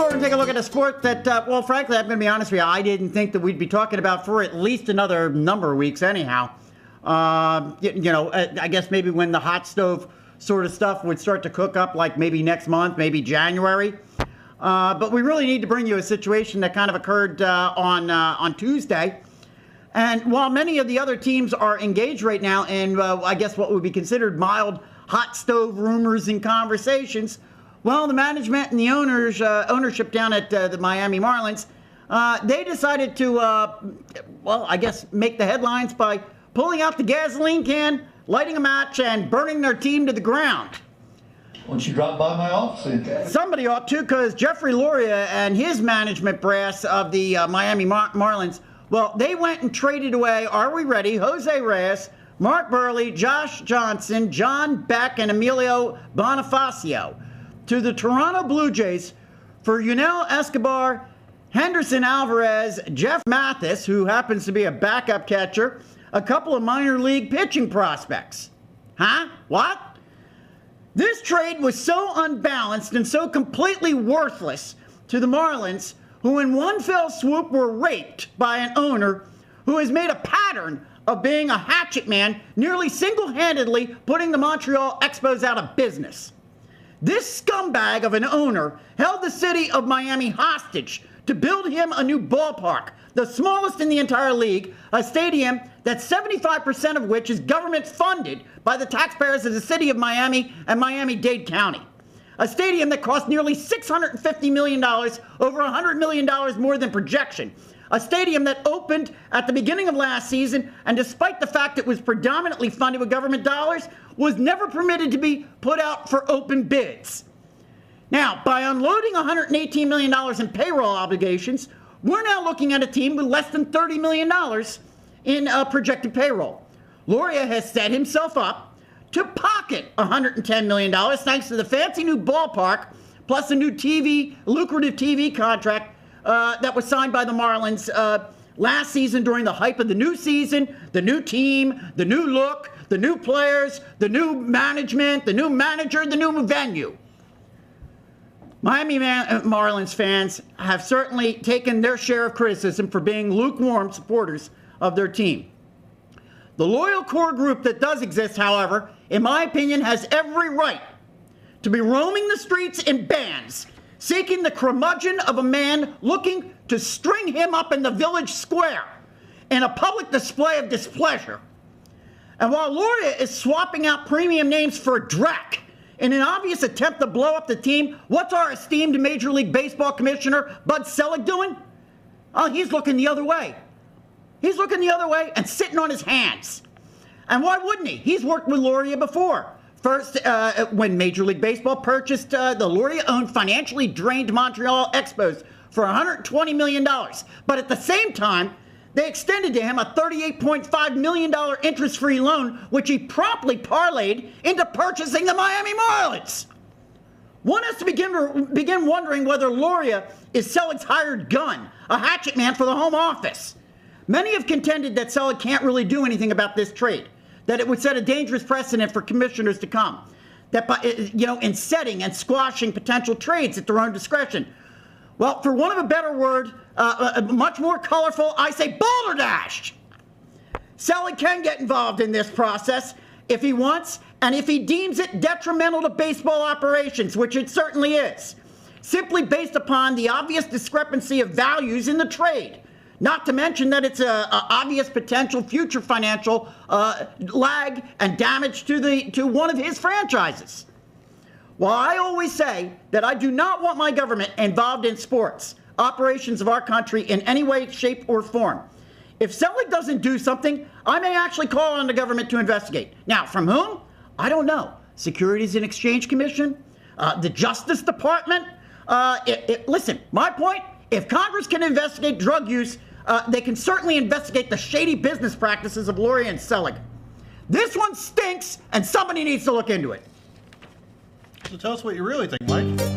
go and take a look at a sport that, well, frankly, I'm going to be honest with you, I didn't think that we'd be talking about for at least another number of weeks anyhow. I guess maybe when the hot stove sort of stuff would start to cook up, like maybe next month, maybe January. But we really need to bring you a situation that kind of occurred on Tuesday. And while many of the other teams are engaged right now in, I guess, what would be considered mild hot stove rumors and conversations, well, the management and the ownership down at the Miami Marlins, they decided to, I guess, make the headlines by pulling out the gasoline can, lighting a match, and burning their team to the ground. Why don't you drop by my office? Somebody ought to, because Jeffrey Loria and his management brass of the Miami Marlins, well, they went and traded away, are we ready, Jose Reyes, Mark Buehrle, Josh Johnson, John Beck, and Emilio Bonifacio to the Toronto Blue Jays for Yunel Escobar, Henderson Alvarez, Jeff Mathis, who happens to be a backup catcher, a couple of minor league pitching prospects. Huh? What? This trade was so unbalanced and so completely worthless to the Marlins, who in one fell swoop were raped by an owner who has made a pattern of being a hatchet man, nearly single-handedly putting the Montreal Expos out of business. This scumbag of an owner held the city of Miami hostage to build him a new ballpark, the smallest in the entire league, a stadium that's 75% of which is government funded by the taxpayers of the city of Miami and Miami-Dade County. A stadium that cost nearly $650 million, over $100 million more than projection. A stadium that opened at the beginning of last season, and despite the fact it was predominantly funded with government dollars, was never permitted to be put out for open bids. Now, by unloading $118 million in payroll obligations, we're now looking at a team with less than $30 million in projected payroll. Loria has set himself up to pocket $110 million thanks to the fancy new ballpark, plus a new lucrative TV contract that was signed by the Marlins last season during the hype of the new season, the new team, the new look, the new players, the new management, the new manager, the new venue. Miami Marlins fans have certainly taken their share of criticism for being lukewarm supporters of their team. The loyal core group that does exist, however, in my opinion, has every right to be roaming the streets in bands, seeking the curmudgeon of a man looking to string him up in the village square in a public display of displeasure. And while Loria is swapping out premium names for Drek in an obvious attempt to blow up the team, what's our esteemed Major League Baseball Commissioner, Bud Selig, doing? Oh, he's looking the other way. He's looking the other way and sitting on his hands. And why wouldn't he? He's worked with Loria before. First, when Major League Baseball purchased the Loria-owned, financially drained Montreal Expos for $120 million. But at the same time, they extended to him a $38.5 million interest-free loan, which he promptly parlayed into purchasing the Miami Marlins. One has to begin wondering whether Loria is Selig's hired gun, a hatchet man for the home office. Many have contended that Selig can't really do anything about this trade, that it would set a dangerous precedent for commissioners to come, that by, in setting and squashing potential trades at their own discretion. Well, for want of a better word, much more colorful, I say balderdash. Selig can get involved in this process if he wants, and if he deems it detrimental to baseball operations, which it certainly is, simply based upon the obvious discrepancy of values in the trade. Not to mention that it's an obvious potential future financial lag and damage to one of his franchises. While I always say that I do not want my government involved in sports, operations of our country in any way, shape, or form, if Selig doesn't do something, I may actually call on the government to investigate. Now, from whom? I don't know. Securities and Exchange Commission? The Justice Department? Listen, my point, if Congress can investigate drug use, they can certainly investigate the shady business practices of Loria and Selig. This one stinks, and somebody needs to look into it. So tell us what you really think, Mike.